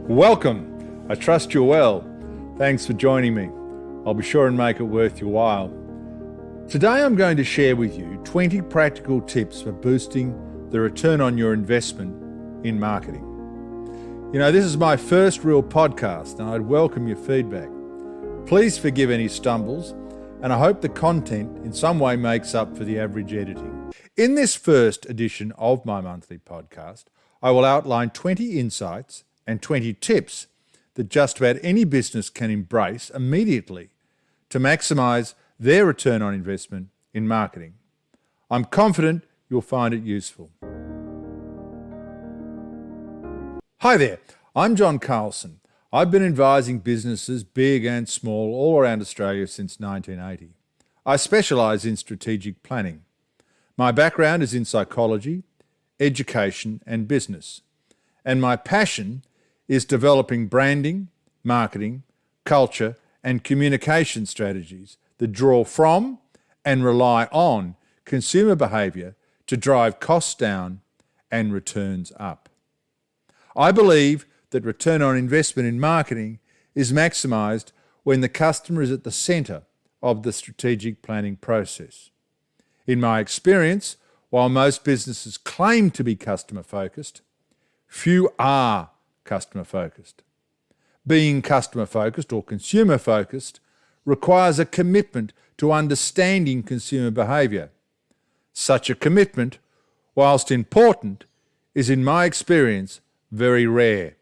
Welcome. I trust you're well. Thanks for joining me. I'll be sure and make it worth your while. Today I'm going to share with you 20 practical tips for boosting the return on your investment in marketing. You know, this is my first real podcast and I'd welcome your feedback. Please forgive any stumbles, and I hope the content in some way makes up for the average editing. In this first edition of my monthly podcast, I will outline 20 insights and 20 tips that just about any business can embrace immediately to maximise their return on investment in marketing. I'm confident you'll find it useful. Hi there, I'm John Carlson. I've been advising businesses, big and small, all around Australia since 1980. I specialise in strategic planning. My background is in psychology, education and business, and my passion is developing branding, marketing, culture and communication strategies that draw from and rely on consumer behaviour to drive costs down and returns up. I believe that return on investment in marketing is maximised when the customer is at the centre of the strategic planning process. In my experience, while most businesses claim to be customer-focused, few are customer-focused. Being customer-focused or consumer-focused requires a commitment to understanding consumer behaviour. Such a commitment, whilst important, is in my experience very rare,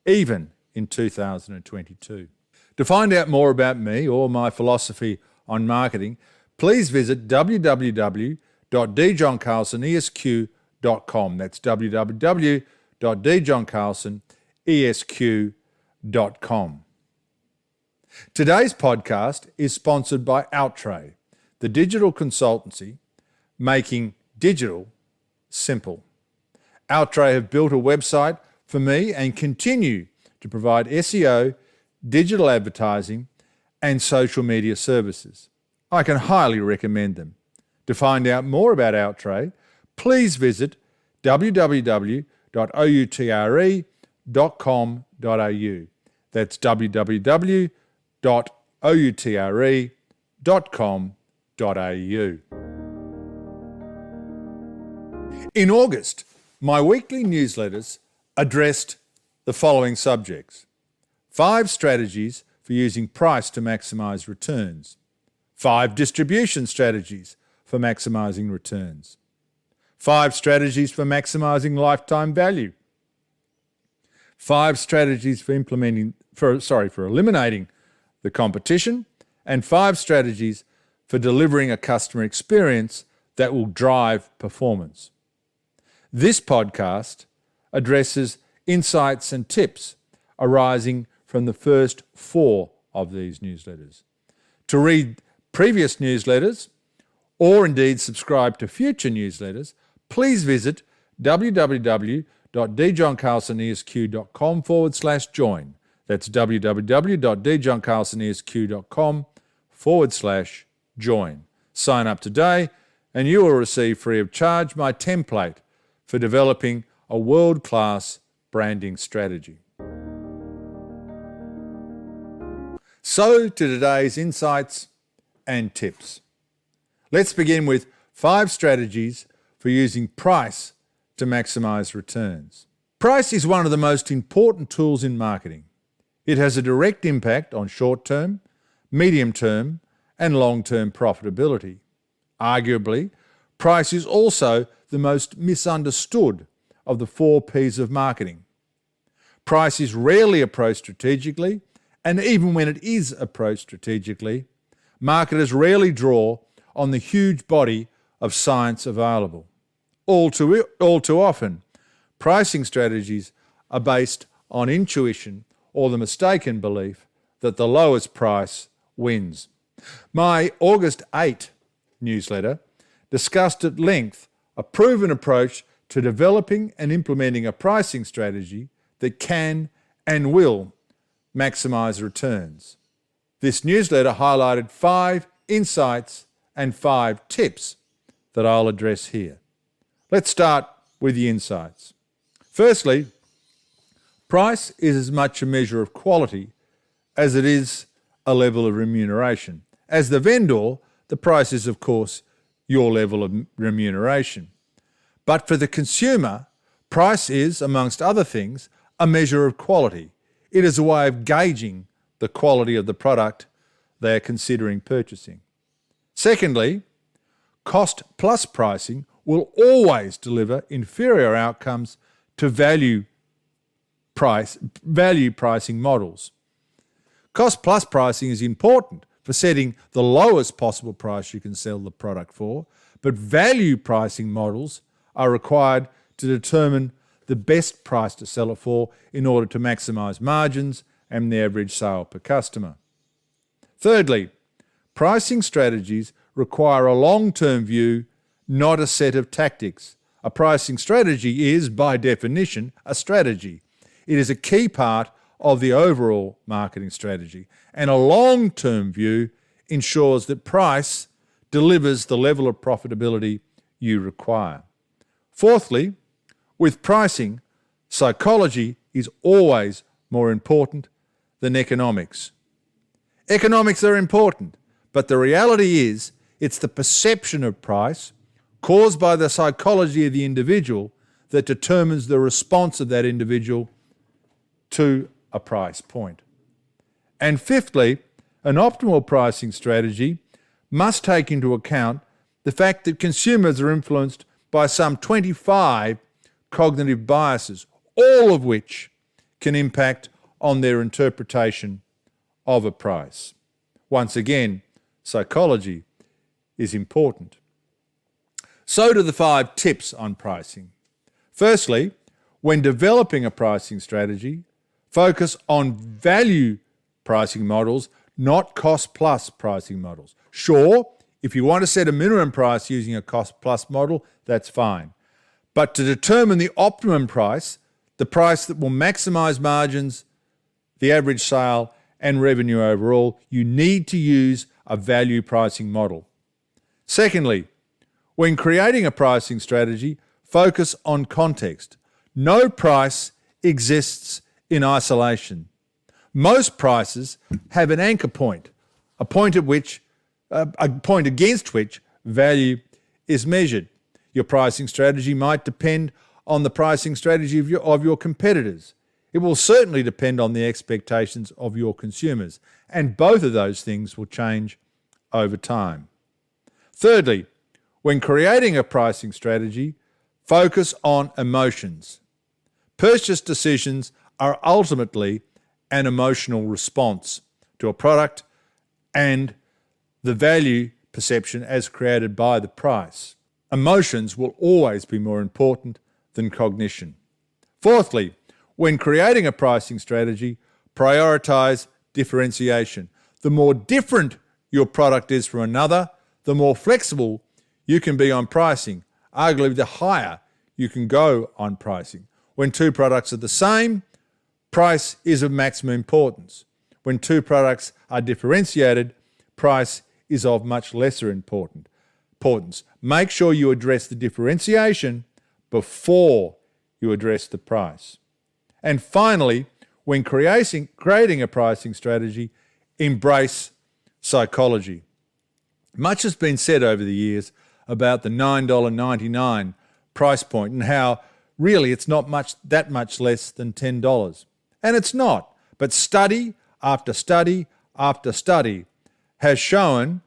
even in 2022. To find out more about me or my philosophy on marketing, please visit www.djohncarlsonesq.com. That's www.djohncarlsonesq.com. Today's podcast is sponsored by Outre, the digital consultancy making digital simple. Outre have built a website for me and continue to provide SEO, digital advertising and social media services. I can highly recommend them. To find out more about Outre, please visit www.outre.com.au. That's www.outre.com.au. In August, my weekly newsletters addressed the following subjects: 5 strategies for using price to maximise returns, 5 distribution strategies for maximising returns, 5 strategies for maximising lifetime value, 5 strategies for eliminating the competition, and 5 strategies for delivering a customer experience that will drive performance. This podcast addresses insights and tips arising from the first 4 of these newsletters. To read previous newsletters, or indeed subscribe to future newsletters, please visit www.djohncarlsonesq.com/join. That's www.djohncarlsonesq.com/join. Sign up today and you will receive free of charge my template for developing a world-class branding strategy. So to today's insights and tips. Let's begin with 5 strategies for using price to maximise returns. Price is one of the most important tools in marketing. It has a direct impact on short-term, medium-term and long-term profitability. Arguably, price is also the most misunderstood of the 4 Ps of marketing. Price is rarely approached strategically, and even when it is approached strategically, marketers rarely draw on the huge body of science available. All too often, pricing strategies are based on intuition or the mistaken belief that the lowest price wins. My August 8 newsletter discussed at length a proven approach to developing and implementing a pricing strategy that can and will maximise returns. This newsletter highlighted 5 insights and 5 tips that I'll address here. Let's start with the insights. Firstly, Price is as much a measure of quality as it is a level of remuneration. As the vendor, the price is, of course, your level of remuneration. But for the consumer, price is, amongst other things, a measure of quality. It is a way of gauging the quality of the product they are considering purchasing. Secondly, cost plus pricing will always deliver inferior outcomes to value pricing models. Cost plus pricing is important for setting the lowest possible price you can sell the product for, but value pricing models are required to determine the best price to sell it for in order to maximise margins and the average sale per customer. Thirdly, pricing strategies require a long-term view, not a set of tactics. A pricing strategy is, by definition, a strategy. It is a key part of the overall marketing strategy, and a long-term view ensures that price delivers the level of profitability you require. Fourthly, with pricing, psychology is always more important than economics. Economics are important, but the reality is it's the perception of price caused by the psychology of the individual that determines the response of that individual to a price point. And fifthly, an optimal pricing strategy must take into account the fact that consumers are influenced by some 25 cognitive biases, all of which can impact on their interpretation of a price. Once again, psychology is important. So do the 5 tips on pricing. Firstly, when developing a pricing strategy, focus on value pricing models, not cost-plus pricing models. Sure, if you want to set a minimum price using a cost-plus model, that's fine. But to determine the optimum price, the price that will maximise margins, the average sale, and revenue overall, you need to use a value pricing model. Secondly, when creating a pricing strategy, focus on context. No price exists in isolation. Most prices have an anchor point, a point against which value is measured. Your pricing strategy might depend on the pricing strategy of your competitors. It will certainly depend on the expectations of your consumers, and both of those things will change over time. Thirdly, when creating a pricing strategy, focus on emotions. Purchase decisions are ultimately an emotional response to a product and the value perception as created by the price. Emotions will always be more important than cognition. Fourthly, when creating a pricing strategy, prioritize differentiation. The more different your product is from another, the more flexible you can be on pricing. Arguably, the higher you can go on pricing. When 2 products are the same, price is of maximum importance. When 2 products are differentiated, price is of much lesser importance. Make sure you address the differentiation before you address the price. And finally, when creating a pricing strategy, embrace psychology. Much has been said over the years about the $9.99 price point and how really it's not that much less than $10. And it's not. But study after study after study has shown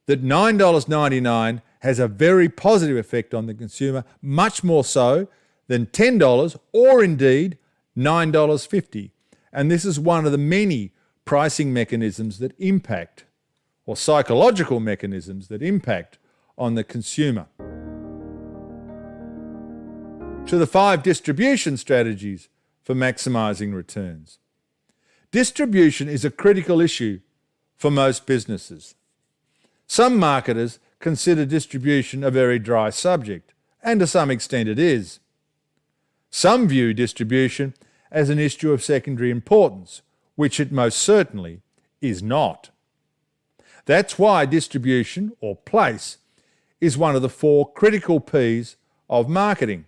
that $9.99 has a very positive effect on the consumer, much more so than $10 or indeed $9.50. And this is one of the many pricing mechanisms that impact, or psychological mechanisms that impact on the consumer. To the 5 distribution strategies for maximising returns. Distribution is a critical issue for most businesses. Some marketers consider distribution a very dry subject, and to some extent it is. Some view distribution as an issue of secondary importance, which it most certainly is not. That's why distribution, or place, is one of the 4 critical P's of marketing.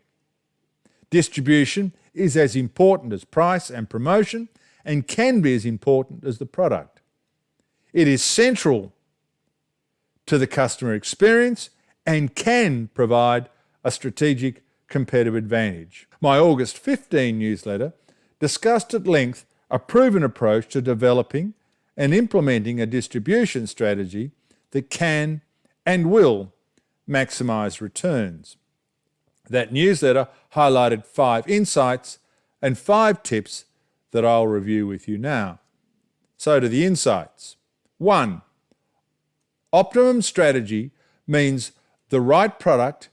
Distribution is as important as price and promotion and can be as important as the product. It is central to the customer experience and can provide a strategic competitive advantage. My August 15 newsletter discussed at length a proven approach to developing and implementing a distribution strategy that can and will maximise returns. That newsletter highlighted 5 insights and 5 tips that I'll review with you now. So to the insights. 1. Optimum strategy means the right product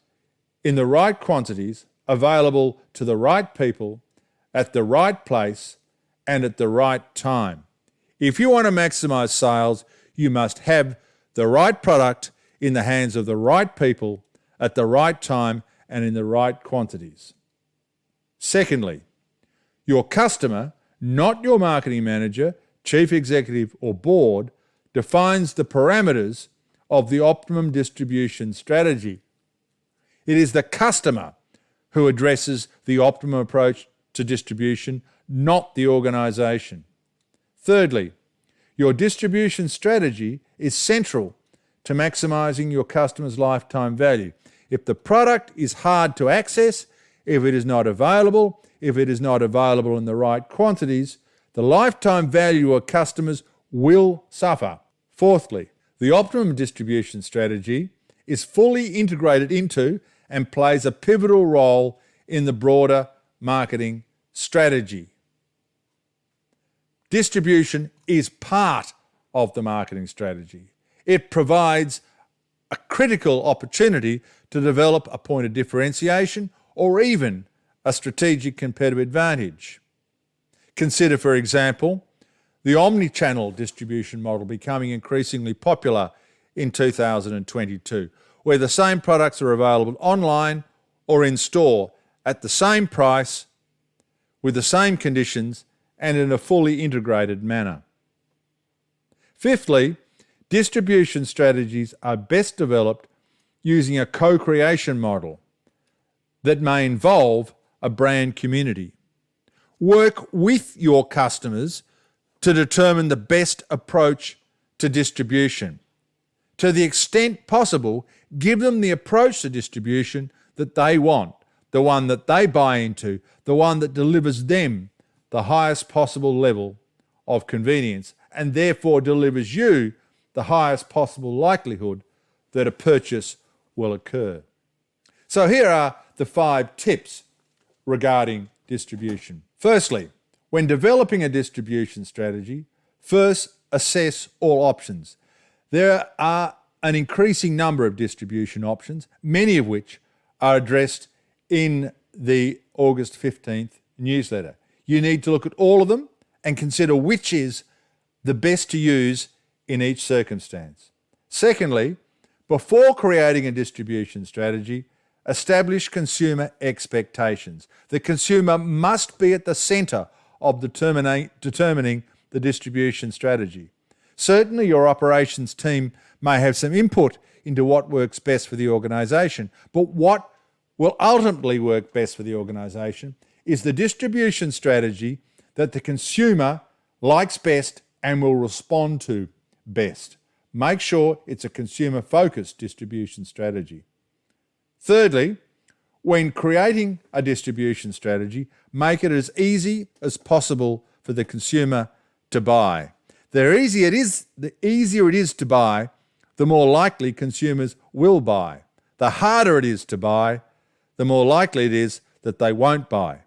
in the right quantities available to the right people at the right place and at the right time. If you want to maximise sales, you must have the right product in the hands of the right people at the right time and in the right quantities. Secondly, your customer, not your marketing manager, chief executive or board, defines the parameters of the optimum distribution strategy. It is the customer who addresses the optimum approach to distribution, not the organisation. Thirdly, your distribution strategy is central to maximising your customer's lifetime value. If the product is hard to access, if it is not available in the right quantities, the lifetime value of customers will suffer. Fourthly, the optimum distribution strategy is fully integrated into and plays a pivotal role in the broader marketing strategy. Distribution is part of the marketing strategy. It provides a critical opportunity to develop a point of differentiation or even a strategic competitive advantage. Consider, for example, the omni-channel distribution model becoming increasingly popular in 2022, where the same products are available online or in store at the same price, with the same conditions, and in a fully integrated manner. Fifthly, distribution strategies are best developed using a co-creation model that may involve a brand community. Work with your customers to determine the best approach to distribution. To the extent possible, give them the approach to distribution that they want, the one that they buy into, the one that delivers them the highest possible level of convenience and therefore delivers you the highest possible likelihood that a purchase will occur. So here are the 5 tips regarding distribution. Firstly, when developing a distribution strategy, first assess all options. There are an increasing number of distribution options, many of which are addressed in the August 15th newsletter. You need to look at all of them and consider which is the best to use in each circumstance. Secondly, before creating a distribution strategy, establish consumer expectations. The consumer must be at the centre of determining the distribution strategy. Certainly, your operations team may have some input into what works best for the organisation, but what will ultimately work best for the organisation is the distribution strategy that the consumer likes best and will respond to best. Make sure it's a consumer-focused distribution strategy. Thirdly, when creating a distribution strategy, make it as easy as possible for the consumer to buy. The easier it is to buy, the more likely consumers will buy. The harder it is to buy, the more likely it is that they won't buy.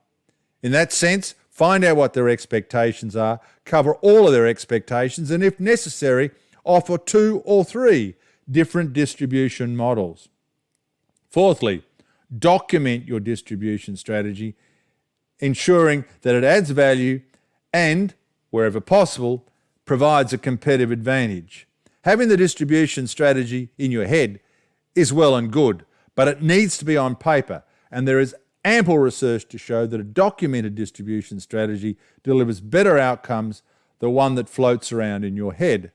In that sense, find out what their expectations are, cover all of their expectations, and if necessary, offer 2 or 3 different distribution models. Fourthly, document your distribution strategy, ensuring that it adds value and, wherever possible, provides a competitive advantage. Having the distribution strategy in your head is well and good, but it needs to be on paper, and there is ample research to show that a documented distribution strategy delivers better outcomes than one that floats around in your head.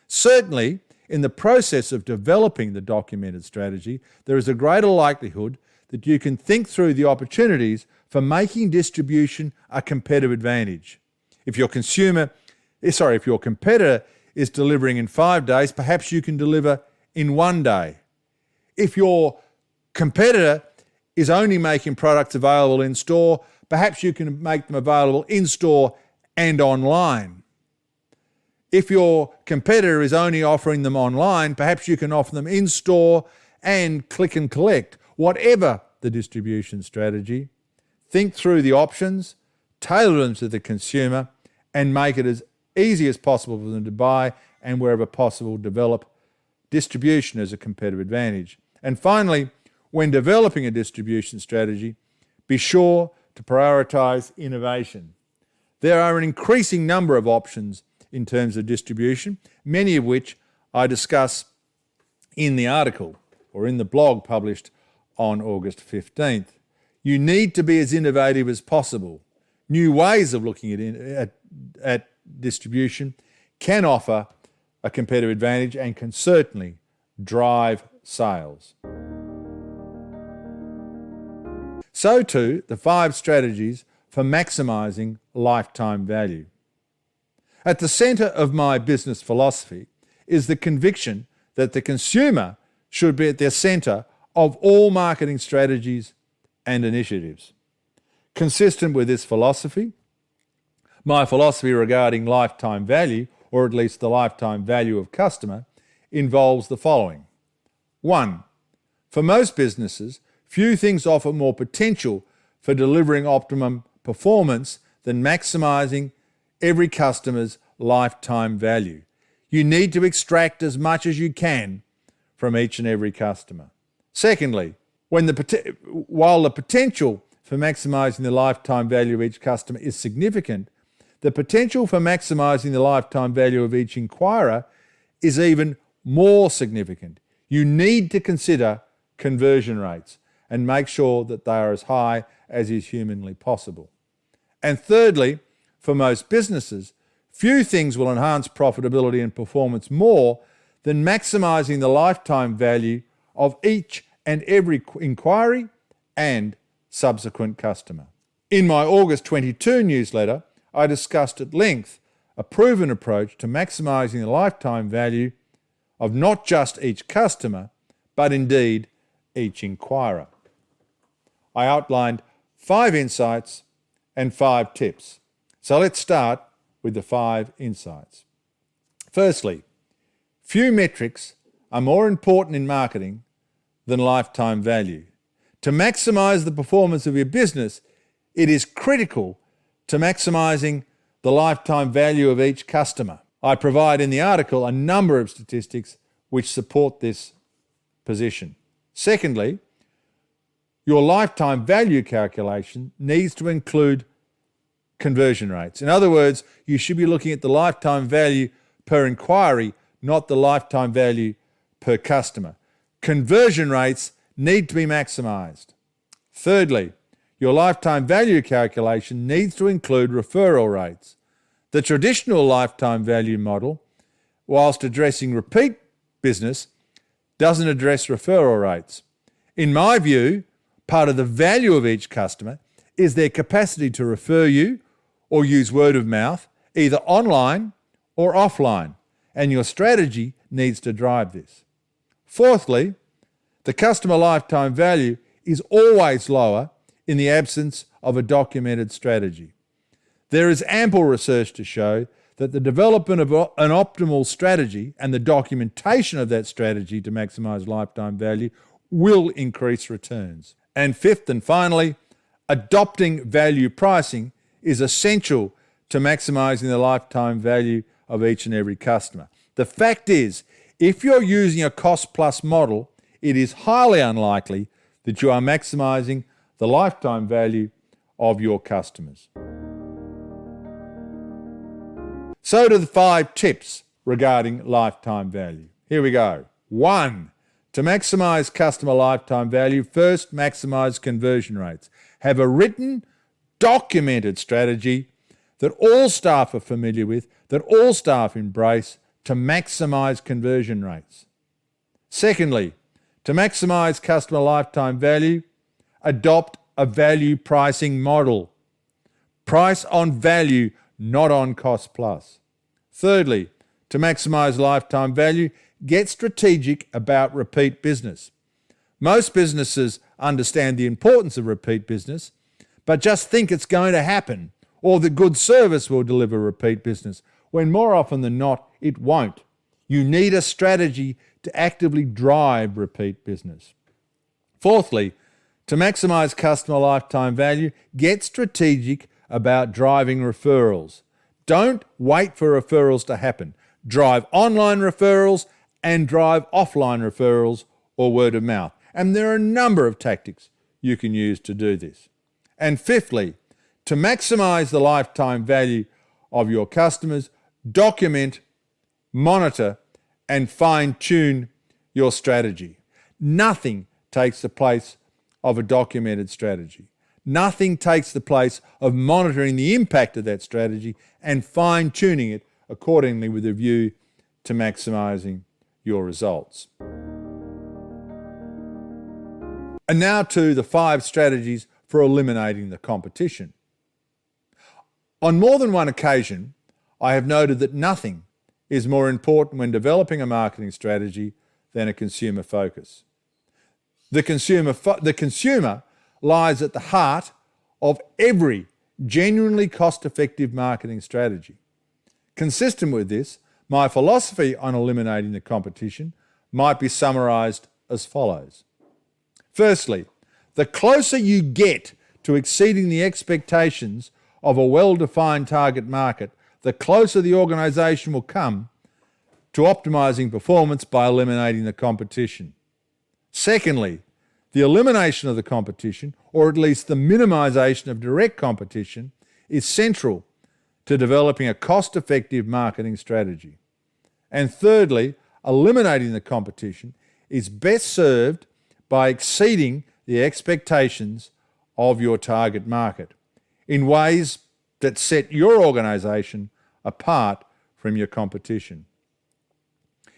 Certainly, in the process of developing the documented strategy, there is a greater likelihood that you can think through the opportunities for making distribution a competitive advantage. If your competitor is delivering in 5 days, perhaps you can deliver in 1 day. If your competitor is only making products available in store, perhaps you can make them available in store and online. If your competitor is only offering them online, perhaps you can offer them in store and click and collect. Whatever the distribution strategy, think through the options, tailor them to the consumer, and make it as easy as possible for them to buy, and wherever possible, develop distribution as a competitive advantage. And finally, when developing a distribution strategy, be sure to prioritise innovation. There are an increasing number of options in terms of distribution, many of which I discuss in the article or in the blog published on August 15th. You need to be as innovative as possible. New ways of looking at distribution can offer a competitive advantage and can certainly drive sales. So too, the 5 strategies for maximising lifetime value. At the centre of my business philosophy is the conviction that the consumer should be at the centre of all marketing strategies and initiatives. Consistent with this philosophy, my philosophy regarding lifetime value, or at least the lifetime value of customer, involves the following. 1. For most businesses, few things offer more potential for delivering optimum performance than maximising every customer's lifetime value. You need to extract as much as you can from each and every customer. Secondly, while the potential for maximising the lifetime value of each customer is significant, the potential for maximising the lifetime value of each inquirer is even more significant. You need to consider conversion rates and make sure that they are as high as is humanly possible. And thirdly, for most businesses, few things will enhance profitability and performance more than maximising the lifetime value of each and every inquiry and subsequent customer. In my August 22 newsletter, I discussed at length a proven approach to maximising the lifetime value of not just each customer, but indeed each inquirer. I outlined 5 insights and 5 tips. So let's start with the 5 insights. Firstly, few metrics are more important in marketing than lifetime value. To maximise the performance of your business, it is critical to maximising the lifetime value of each customer. I provide in the article a number of statistics which support this position. Secondly, your lifetime value calculation needs to include conversion rates. In other words, you should be looking at the lifetime value per inquiry, not the lifetime value per customer. Conversion rates need to be maximised. Thirdly, your lifetime value calculation needs to include referral rates. The traditional lifetime value model, whilst addressing repeat business, doesn't address referral rates. In my view, part of the value of each customer is their capacity to refer you or use word of mouth, either online or offline, and your strategy needs to drive this. Fourthly, the customer lifetime value is always lower in the absence of a documented strategy. There is ample research to show that the development of an optimal strategy and the documentation of that strategy to maximise lifetime value will increase returns. And fifth and finally, adopting value pricing is essential to maximising the lifetime value of each and every customer. The fact is, if you're using a cost-plus model, it is highly unlikely that you are maximising the lifetime value of your customers. So to the 5 tips regarding lifetime value. Here we go. 1. To maximise customer lifetime value, first maximise conversion rates. Have a written, documented strategy that all staff are familiar with, that all staff embrace to maximise conversion rates. Secondly, to maximise customer lifetime value, adopt a value pricing model. Price on value, not on cost plus. Thirdly, to maximize lifetime value, get strategic about repeat business. Most businesses understand the importance of repeat business, but just think it's going to happen or that good service will deliver repeat business, when more often than not, it won't. You need a strategy to actively drive repeat business. Fourthly, to maximize customer lifetime value, get strategic about driving referrals. Don't wait for referrals to happen. Drive online referrals and drive offline referrals or word of mouth. And there are a number of tactics you can use to do this. And fifthly, to maximize the lifetime value of your customers, document, monitor, and fine-tune your strategy. Nothing takes the place of a documented strategy. Nothing takes the place of monitoring the impact of that strategy and fine-tuning it accordingly with a view to maximising your results. And now to the 5 strategies for eliminating the competition. On more than one occasion, I have noted that nothing is more important when developing a marketing strategy than a consumer focus. The consumer lies at the heart of every genuinely cost-effective marketing strategy. Consistent with this, my philosophy on eliminating the competition might be summarised as follows. Firstly, the closer you get to exceeding the expectations of a well-defined target market, the closer the organisation will come to optimising performance by eliminating the competition. Secondly, the elimination of the competition, or at least the minimisation of direct competition, is central to developing a cost-effective marketing strategy. And thirdly, eliminating the competition is best served by exceeding the expectations of your target market in ways that set your organisation apart from your competition.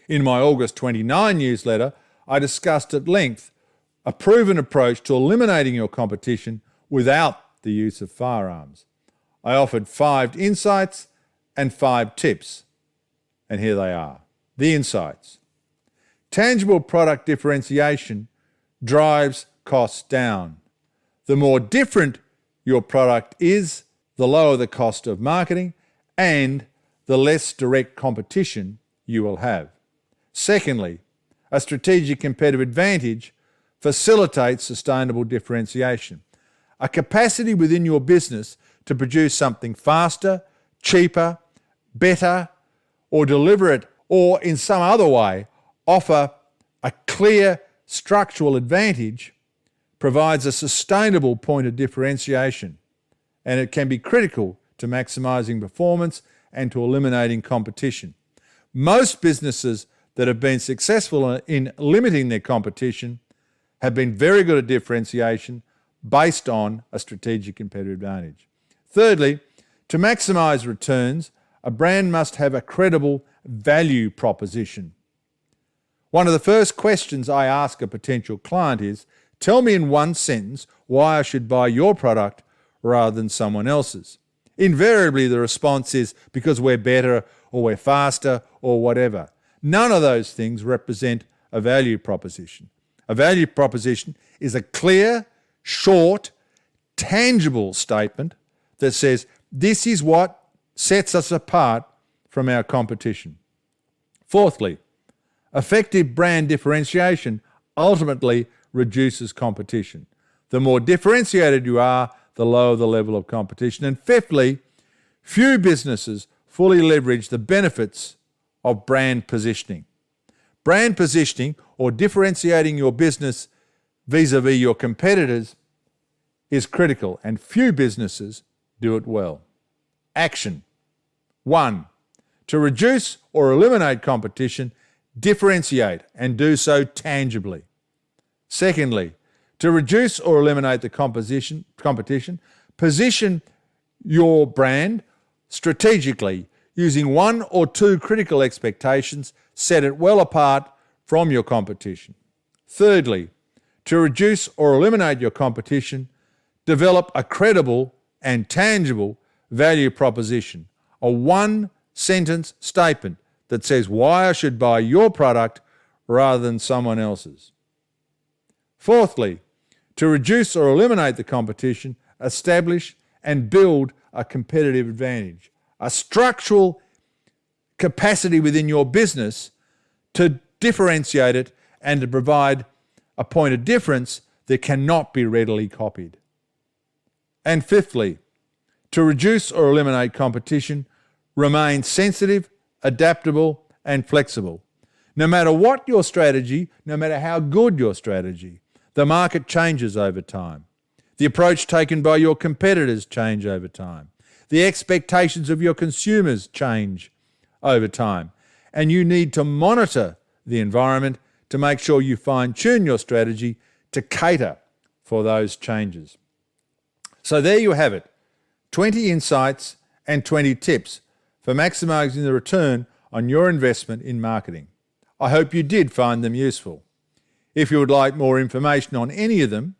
In my August 29 newsletter, I discussed at length a proven approach to eliminating your competition without the use of firearms. I offered 5 insights and 5 tips, and here they are. The insights. Tangible product differentiation drives costs down. The more different your product is, the lower the cost of marketing and the less direct competition you will have. Secondly, a strategic competitive advantage facilitates sustainable differentiation. A capacity within your business to produce something faster, cheaper, better, or deliver it, or in some other way offer a clear structural advantage provides a sustainable point of differentiation, and it can be critical to maximising performance and to eliminating competition. Most businesses that have been successful in limiting their competition have been very good at differentiation based on a strategic competitive advantage. Thirdly, to maximise returns, a brand must have a credible value proposition. One of the first questions I ask a potential client is, tell me in one sentence why I should buy your product rather than someone else's. Invariably, the response is because we're better or we're faster or whatever. None of those things represent a value proposition. A value proposition is a clear, short, tangible statement that says this is what sets us apart from our competition. Fourthly, effective brand differentiation ultimately reduces competition. The more differentiated you are, the lower the level of competition. And fifthly, few businesses fully leverage the benefits of brand positioning. Brand positioning, or differentiating your business vis-a-vis your competitors, is critical, and few businesses do it well. Action. 1. To reduce or eliminate competition, differentiate and do so tangibly. Secondly, to reduce or eliminate the competition, position your brand strategically using 1 or 2 critical expectations, set it well apart from your competition. Thirdly, to reduce or eliminate your competition, Develop a credible and tangible value proposition, a one-sentence statement that says why I should buy your product rather than someone else's. Fourthly, to reduce or eliminate the competition, establish and build a competitive advantage, a structural capacity within your business to differentiate it and to provide a point of difference that cannot be readily copied. And fifthly, to reduce or eliminate competition, remain sensitive, adaptable, and flexible. No matter what your strategy, no matter how good your strategy, the market changes over time. The approach taken by your competitors change over time. The expectations of your consumers change over time. And you need to monitor the environment to make sure you fine-tune your strategy to cater for those changes. So there you have it, 20 insights and 20 tips for maximising the return on your investment in marketing. I hope you did find them useful. If you would like more information on any of them,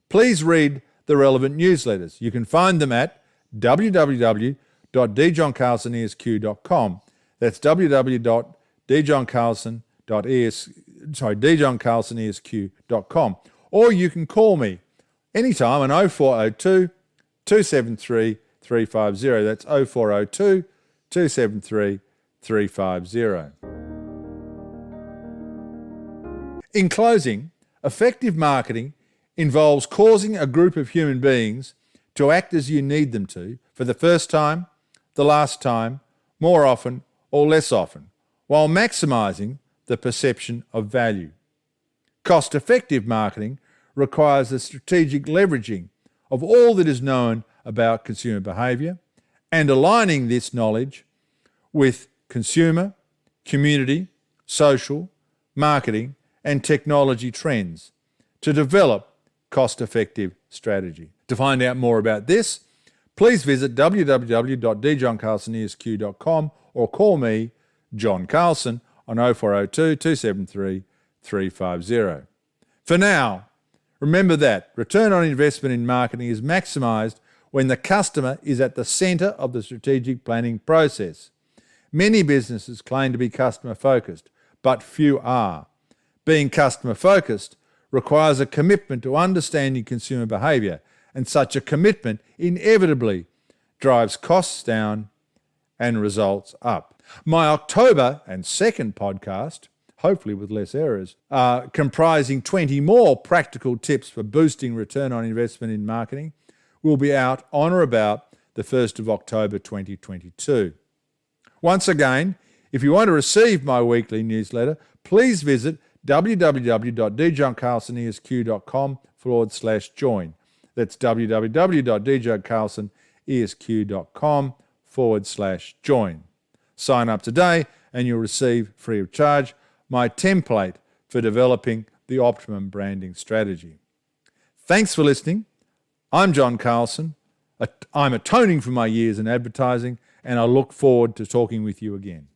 please read the relevant newsletters. You can find them at www.djohncarlsonesq.com. That's djohncarlsonesq.com. Or you can call me anytime on 0402 273 350. That's 0402 273 350. In closing, effective marketing involves causing a group of human beings to act as you need them to for the first time, the last time, more often or less often, while maximising the perception of value. Cost-effective marketing requires the strategic leveraging of all that is known about consumer behaviour and aligning this knowledge with consumer, community, social, marketing and technology trends to develop cost-effective strategy. To find out more about this, please visit www.djohncarlsonesq.com or call me, John Carlson, on 0402 273 350. For now, remember that return on investment in marketing is maximised when the customer is at the centre of the strategic planning process. Many businesses claim to be customer-focused, but few are. Being customer-focused requires a commitment to understanding consumer behaviour, and such a commitment inevitably drives costs down and results up. My October and second podcast, hopefully with less errors, comprising 20 more practical tips for boosting return on investment in marketing, will be out on or about the 1st of October 2022. Once again, if you want to receive my weekly newsletter, please visit www.djohncarlsonesq.com/join. That's www.djohncarlsonesq.com/join. Sign up today and you'll receive free of charge my template for developing the optimum branding strategy. Thanks for listening. I'm John Carlson. I'm atoning for my years in advertising, and I look forward to talking with you again.